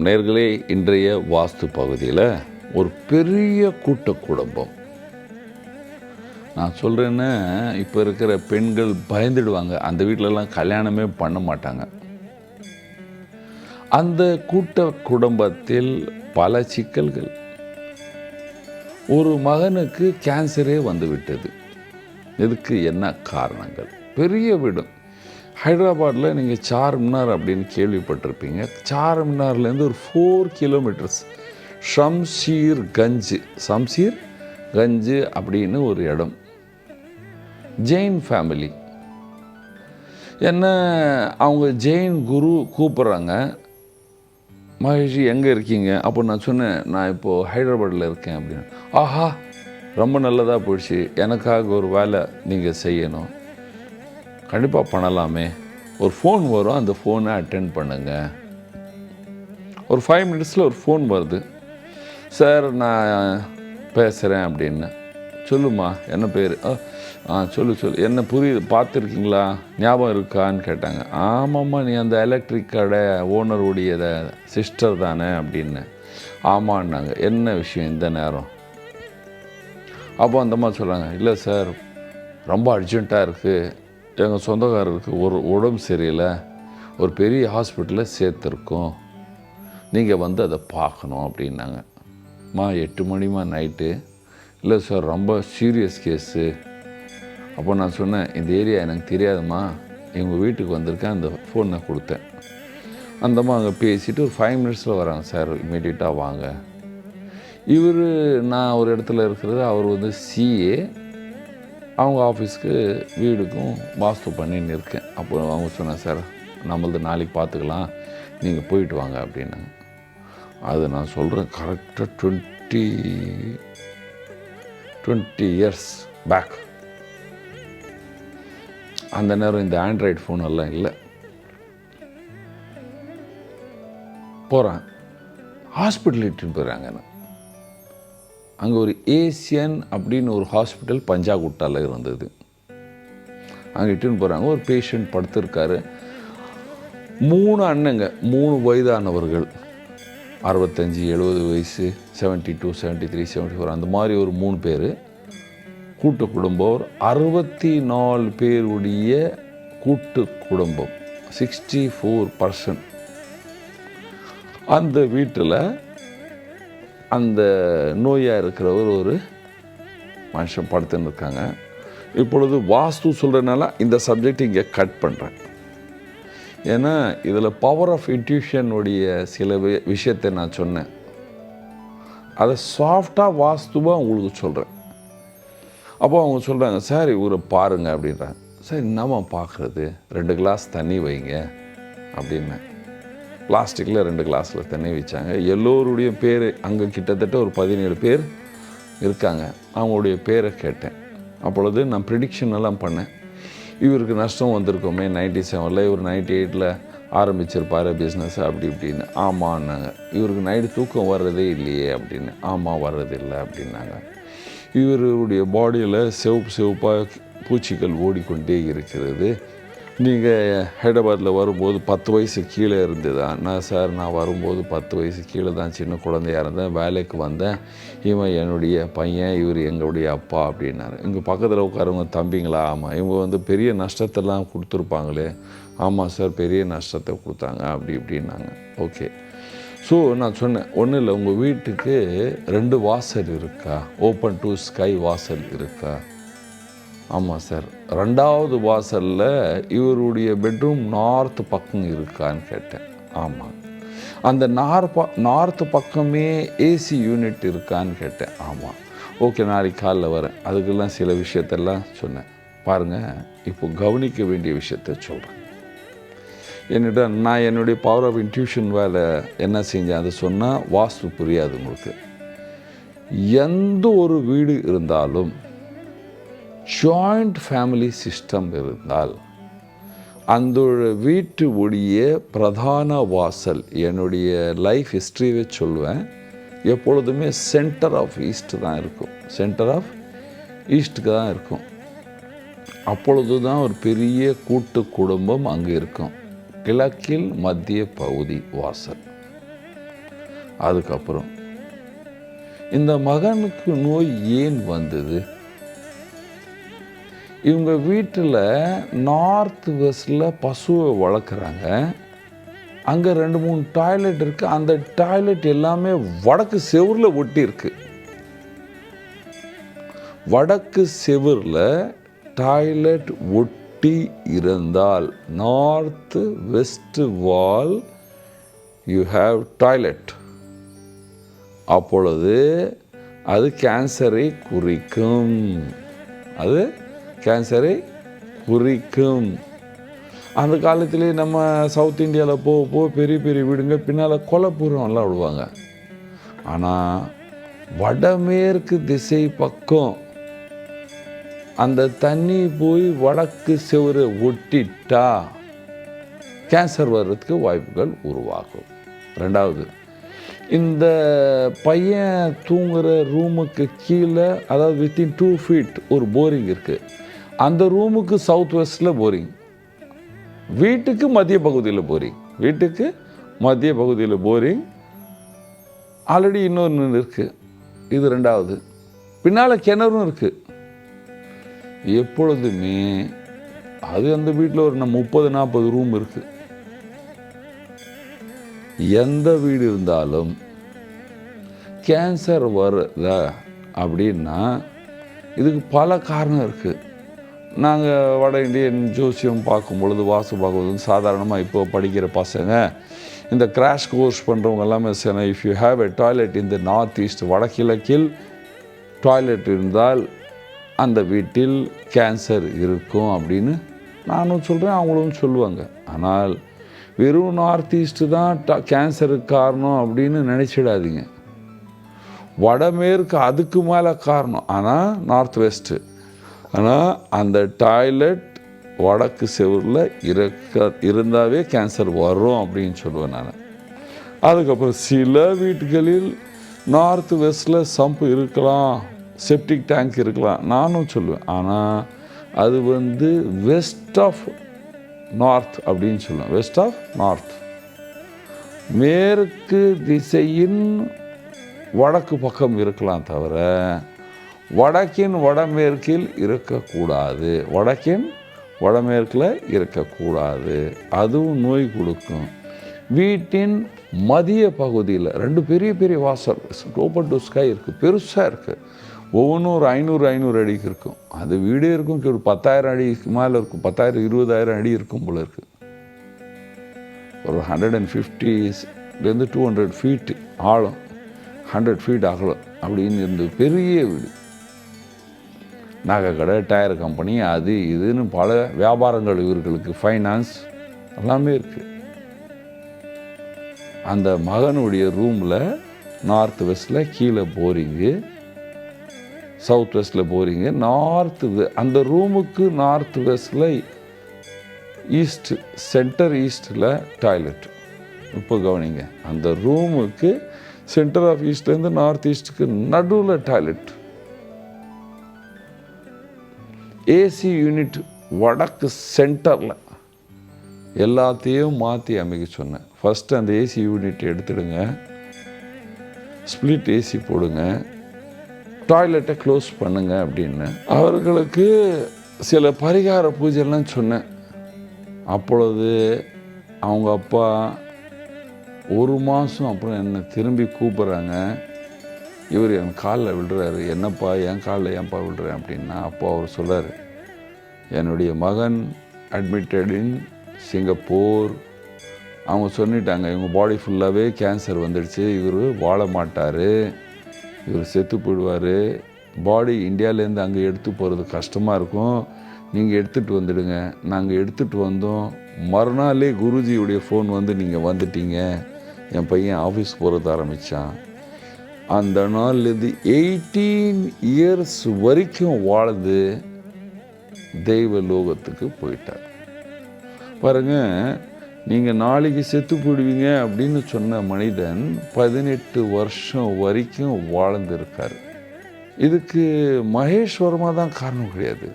நேயர்களே, இன்றைய வாஸ்து பகுதியில் ஒரு பெரிய கூட்ட குடும்பம். நான் சொல்கிறேன்னா, இப்போ இருக்கிற பெண்கள் பயந்துடுவாங்க. அந்த வீட்டிலலாம் கல்யாணமே பண்ண மாட்டாங்க. அந்த கூட்ட குடும்பத்தில் பல சிக்கல்கள். ஒரு மகனுக்கு கேன்சரே வந்துவிட்டது. இதுக்கு என்ன காரணங்கள்? பெரிய வீடு. ஹைதராபாத்தில் நீங்கள் சார்மினார் அப்படின்னு கேள்விப்பட்டிருப்பீங்க. சார்மினார்லேருந்து ஒரு 4 கிலோமீட்டர்ஸ் ஷம்ஷீர் கஞ்சு அப்படின்னு ஒரு இடம். ஜெயின் ஃபேமிலி. என்ன அவங்க ஜெயின் குரு கூப்பிட்றாங்க, மகேஷி எங்கே இருக்கீங்க? அப்போ நான் சொன்னேன், நான் இப்போது ஹைதராபாத்தில் இருக்கேன் அப்படின்னு. ஆஹா, ரொம்ப நல்லதாக போயிடுச்சு, எனக்காக ஒரு வேலை நீங்கள் செய்யணும். கண்டிப்பாக பண்ணலாமே. ஒரு ஃபோன் வரும், அந்த ஃபோனை அட்டென்ட் பண்ணுங்கள். ஒரு 5 மினிட்ஸில் ஒரு ஃபோன் வருது. சார் நான் பேசுகிறேன் அப்படின்னு. சொல்லுமா, என்ன பேர்? சொல்லு என்ன புரியுது, பார்த்துருக்கீங்களா, ஞாபகம் இருக்கான்னு கேட்டாங்க. ஆமாம்மா, நீ அந்த எலக்ட்ரிக் கடை ஓனருடைய சிஸ்டர் தானே அப்படின்னு. ஆமான்னாங்க. என்ன விஷயம் இந்த நேரம்? அப்போ அந்தம்மா சொல்கிறாங்க, இல்லை சார், ரொம்ப அர்ஜெண்ட்டாக இருக்குது, எங்கள் சொந்தக்காரருக்கு ஒரு உடம்பு சரியில்லை, ஒரு பெரிய ஹாஸ்பிட்டலில் சேர்த்துருக்கோம், நீங்கள் வந்து அதை பார்க்கணும் அப்படின்னாங்க. 8 மணிமா நைட்டு? இல்லை சார், ரொம்ப சீரியஸ் கேஸு. அப்போ நான் சொன்னேன், இந்த ஏரியா எனக்கு தெரியாதுமா, எங்கள் வீட்டுக்கு வந்திருக்கேன், அந்த ஃபோனை கொடுத்தேன். அந்தம்மா அங்கே பேசிவிட்டு ஒரு 5 மினிட்ஸில் வராங்க. சார் இமீடியட்டாக வாங்க. இவர், நான் ஒரு இடத்துல இருக்கிறது, அவர் வந்து சிஏ, அவங்க ஆஃபீஸ்க்கு வீடுக்கும் வாஸ்து பண்ணின்னு இருக்கேன். அப்போ அவங்க சொன்னேன், சார் நம்மளது நாளைக்கு பார்த்துக்கலாம், நீங்கள் போயிட்டு வாங்க அப்படின்னாங்க. அது நான் சொல்கிறேன், கரெக்டாக 20 இயர்ஸ் பேக். அந்த நேரம் இந்த ஆண்ட்ராய்டு ஃபோன் எல்லாம் இல்லை. போகிறேன், ஹாஸ்பிட்டல் இட்டுன்னு போயிடுறாங்க. அங்கே ஒரு ஏசியன் அப்படின்னு ஒரு ஹாஸ்பிட்டல் பஞ்சாகுட்டாவில் இருந்தது. அங்கே இட்டுன்னு போகிறாங்க. ஒரு பேஷண்ட் படுத்திருக்காரு. 3 அண்ணங்க, 3 வயதானவர்கள், 65, 70 வயசு, 72, 73, 74, அந்த மாதிரி ஒரு 3 பேர். கூட்டு குடும்பம், 64 பேருடைய கூட்டு குடும்பம், 64%. அந்த வீட்டில் அந்த நோயாக இருக்கிறவர் ஒரு மனுஷன் படுத்துன்னு இருக்காங்க. இப்பொழுது வாஸ்து சொல்கிறதுனால இந்த சப்ஜெக்ட் இங்கே கட் பண்ணுறேன். ஏன்னா இதில் பவர் ஆஃப் இன்ட்யூஷனுடைய சில விஷயத்தை நான் சொன்னேன். அதை சாஃப்டாக வாஸ்துவாக உங்களுக்கு சொல்கிறேன். அப்போ அவங்க சொல்கிறாங்க, சார் இவரை பாருங்கள் அப்படின்றாங்க. சார் என்னம்மா பார்க்குறது, 2 கிளாஸ் தண்ணி வைங்க அப்படின்னு. பிளாஸ்டிக்கில் 2 கிளாஸில் தண்ணி வச்சாங்க. எல்லோருடைய பேர், அங்கே கிட்டத்தட்ட ஒரு 17 பேர் இருக்காங்க. அவங்களுடைய பேரை கேட்டேன். அப்பொழுது நான் ப்ரிடிக்ஷன் எல்லாம் பண்ணேன். இவருக்கு நஷ்டம் வந்திருக்கோமே 97, இவர் 98 ஆரம்பிச்சிருப்பார் பிஸ்னஸ் அப்படி இப்படின்னு. ஆமான்னாங்க. இவருக்கு நைட்டு தூக்கம் வர்றதே இல்லையே அப்படின்னு. ஆமாம், வர்றதில்லை அப்படின்னாங்க. இவருடைய பாடியில் சிவப்பாக பூச்சிகள் ஓடிக்கொண்டே இருக்கிறது. நீங்கள் ஹைதராபாத்தில் வரும்போது 10 வயசு கீழே இருந்ததா? சார் நான் வரும்போது 10 வயசு கீழே தான், சின்ன குழந்தையாக இருந்தேன், வேலைக்கு வந்தேன், இவன் என்னுடைய பையன், இவர் எங்களுடைய அப்பா அப்படின்னாரு. இங்கே பக்கத்தில் உட்காரவங்க தம்பிங்களா? ஆமாம். இவங்க வந்து பெரிய நஷ்டத்தெல்லாம் கொடுத்துருப்பாங்களே? ஆமாம் சார், பெரிய நஷ்டத்தை கொடுத்தாங்க அப்படி இப்படின்னாங்க. ஓகே. ஸோ நான் சொன்னேன், ஒன்றும் இல்லை, உங்கள் வீட்டுக்கு 2 வாசல் இருக்கா? ஓப்பன் டு ஸ்கை வாசல் இருக்கா? ஆமாம் சார். 2வது வாசலில் இவருடைய பெட்ரூம் நார்த்து பக்கம் இருக்கான்னு கேட்டேன். ஆமாம். அந்த நார்த்து பக்கமே ஏசி யூனிட் இருக்கான்னு கேட்டேன். ஆமாம். ஓகே, நாளைக்கு காலைல வரேன். அதுக்கெல்லாம் சில விஷயத்தெல்லாம் சொன்னேன். பாருங்கள், இப்போ கவனிக்க வேண்டிய விஷயத்த சொல்கிறேன். நான் என்னுடைய பவர் ஆஃப் இன்ட்யூஷன் வேலை என்ன செஞ்சேன், அதை சொன்னால் வாஸ்து புரியாது உங்களுக்கு. எந்த ஒரு வீடு இருந்தாலும் ஜாயிண்ட் ஃபேமிலி சிஸ்டம் இருந்தால் அந்த வீட்டு உடைய பிரதான வாசல், என்னுடைய லைஃப் ஹிஸ்ட்ரியே சொல்லுவேன், எப்பொழுதுமே சென்டர் ஆஃப் ஈஸ்ட் தான் இருக்கும். சென்டர் ஆஃப் ஈஸ்ட்டுக்கு தான் இருக்கும். அப்பொழுது தான் ஒரு பெரிய கூட்டு குடும்பம் அங்கே இருக்கும். கிழக்கில் மத்திய பகுதி வாசல். அதுக்கப்புறம் இந்த மகனுக்கு நோய் ஏன் வந்தது? இவங்க வீட்டில் நார்த் வெஸ்டில் பசுவை வளர்க்குறாங்க. அங்கே 2-3 டாய்லெட் இருக்குது. அந்த டாய்லெட் எல்லாமே வடக்கு செவுரில் ஒட்டி இருக்கு. வடக்கு செவுரில் டாய்லெட் ஒட்டி இருந்தால் north west wall you have toilet, அப்பொழுது அது கேன்சரை குறிக்கும். அது கேன்சரை குறிக்கும். அந்த காலத்திலே நம்ம சவுத் இந்தியாவில் போக பெரிய பெரிய வீடுங்க பின்னால் கொலைப்புறம்லாம் விடுவாங்க. ஆனால் வடமேற்கு திசை பக்கம் அந்த தண்ணி போய் வடக்கு செவரை ஒட்டிட்டா கேன்சர் வர்றதுக்கு வாய்ப்புகள் உருவாகும். 2வது, இந்த பையன் தூங்குகிற ரூமுக்கு கீழே, அதாவது வித்தின் 2 feet ஒரு போரிங் இருக்குது. அந்த ரூமுக்கு சவுத் வெஸ்டில் போரிங், வீட்டுக்கு மத்திய பகுதியில் போரிங், வீட்டுக்கு மத்திய பகுதியில் போரிங், ஆல்ரெடி இன்னொன்று இருக்குது. இது 2வது. பின்னால் கிணறும் இருக்குது. எப்பொழுதுமே அது அந்த வீட்டில் ஒரு 30-40 ரூம் இருக்குது. எந்த வீடு இருந்தாலும் கேன்சர் வருத அப்படின்னா இதுக்கு பல காரணம் இருக்குது. நாங்கள் வட இந்தியன் ஜோசியம் பார்க்கும் பொழுது, வாஸ்து பார்க்கும்போது சாதாரணமாக இப்போ படிக்கிற பசங்க இந்த கிராஷ் கோர்ஸ் பண்ணுறவங்க எல்லாமே சொன்ன, if you have a toilet இந்த நார்த் ஈஸ்ட், வடகிழக்கில் டாய்லெட் இருந்தால் அந்த வீட்டில் கேன்சர் இருக்கும் அப்படின்னு நானும் சொல்கிறேன், அவங்களும் சொல்லுவாங்க. ஆனால் வெறும் நார்த் ஈஸ்ட்டு தான் கேன்சருக்கு காரணம் அப்படின்னு நினச்சிடாதீங்க. வடமேற்கு அதுக்கு மேலே காரணம், ஆனால் நார்த் வெஸ்ட்டு. ஆனால் அந்த டாய்லெட் வடக்கு செவரில் இருந்தாவே கேன்சர் வரும் அப்படின்னு சொல்லுவேன் நான். அதுக்கப்புறம் சில வீட்டுகளில் நார்த் வெஸ்டில் சம்பு இருக்கலாம், செப்டிக் டேங்க் இருக்கலாம், நானும் சொல்லுவேன். ஆனால் அது வெஸ்ட் ஆஃப் நார்த் அப்படின்னு சொல்லுவேன். வெஸ்ட் ஆஃப் நார்த், மேற்கு திசையின் வடக்கு பக்கம் இருக்கலாம் தவிர வடக்கின் வடமேற்கில் இருக்கக்கூடாது. வடக்கின் வடமேற்கில் இருக்கக்கூடாது. அதுவும் நோய் கொடுக்கும். வீட்டின் மதிய பகுதியில் 2 பெரிய பெரிய வாசல் ஓப்பன் டு ஸ்கை இருக்குது, பெருசாக இருக்குது. ஒவ்வொன்றும் ஒரு 500 அடிக்கு இருக்கும். அது வீடே இருக்கும், ஒரு 10,000 அடிக்கு மேலே இருக்கும். 10,000-20,000 அடி இருக்கும் போல இருக்குது. ஒரு 150 200 feet ஆழம், 100 feet அகலம் அப்படின்னு இருந்தது. பெரிய வீடு. நகை கடை, டயர் கம்பெனி, அது இதுன்னு பல வியாபாரங்கள் இவர்களுக்கு, ஃபைனான்ஸ் எல்லாமே இருக்குது. அந்த மகனுடைய ரூமில் நார்த் வெஸ்டில் கீழே போரிங்கு, சவுத் வெஸ்டில் போரிங்கு, அந்த ரூமுக்கு நார்த் வெஸ்டில் ஈஸ்ட், சென்டர் ஈஸ்டில் டாய்லெட். இப்போ கவனிங்க, அந்த ரூமுக்கு சென்டர் ஆஃப் ஈஸ்ட்லேருந்து நார்த் ஈஸ்ட்டுக்கு நடுவில் டாய்லெட். ஏசி யூனிட் வடக்கு சென்டரில். எல்லாத்தையும் மாற்றி அமைக்க சொன்னேன். ஃபஸ்ட்டு அந்த ஏசி யூனிட் எடுத்துடுங்க, ஸ்ப்ளிட் ஏசி போடுங்க, டாய்லெட்டை க்ளோஸ் பண்ணுங்க அப்படின்னு அவர்களுக்கு சில பரிகார பூஜைலாம் சொன்னேன். அப்பொழுது அவங்க அப்பா 1 மாதம் அப்புறம் என்னை திரும்பி கூப்பிட்றாங்க. இவர் என் காலில் விழுறாரு. என்னப்பா என் காலில் ஏன்ப்பா விழுறேன் அப்படின்னா, அப்போ அவர் சொல்கிறார், என்னுடைய மகன் அட்மிட்டட் இன் சிங்கப்பூர். அவங்க சொல்லிட்டாங்க, இவங்க பாடி ஃபுல்லாகவே கேன்சர் வந்துடுச்சு, இவர் வாழ மாட்டார், இவர் செத்து போயிடுவார், பாடி இந்தியாவிலேருந்து அங்கே எடுத்து போகிறது கஷ்டமாக இருக்கும், நீங்கள் எடுத்துகிட்டு வந்துடுங்க. நாங்கள் எடுத்துகிட்டு வந்தோம். மறுநாளே குருஜியுடைய ஃபோன் நீங்கள் வந்துட்டீங்க. என் பையன் ஆஃபீஸ் போகிறது ஆரம்பித்தான். அந்த நாள்லேருந்து 18 years வரைக்கும் வாழ்ந்து தெய்வ லோகத்துக்கு போயிட்டார். பாருங்க, நீங்கள் நாளைக்கு செத்து போயிடுவீங்க அப்படின்னு சொன்ன மனிதன் 18 வருஷம் வரைக்கும் வாழ்ந்திருக்கார். இதுக்கு மகேஷ் வர்மா தான் காரணம் கிடையாது,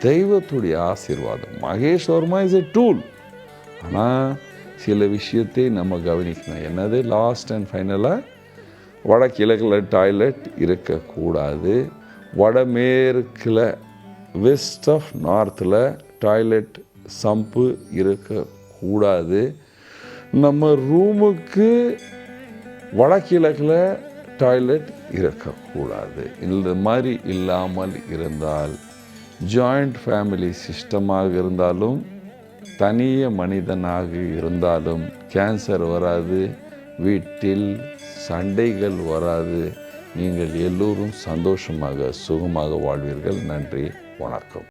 தெய்வத்துடைய ஆசீர்வாதம். Mahesh Varma is a tool. ஆனால் சில விஷயத்தை நம்ம கவனிக்கணும். என்னது? லாஸ்ட் அண்ட் ஃபைனலாக வடகிழக்கில் டாய்லெட் இருக்கக்கூடாது. வடமேற்கில் வெஸ்ட் ஆஃப் நார்த்தில் டாய்லெட் சம்பு இருக்கக்கூடாது. நம்ம ரூமுக்கு வடகிழக்கில் டாய்லெட் இருக்கக்கூடாது. இந்த மாதிரி இல்லாமல் இருந்தால் ஜாயிண்ட் ஃபேமிலி சிஸ்டமாக இருந்தாலும் தனிய மனிதனாக இருந்தாலும் கேன்சர் வராது, வீட்டில் சண்டைகள் வராது. நீங்கள் எல்லோரும் சந்தோஷமாக சுகமாக வாழ்வீர்கள். நன்றி, வணக்கம்.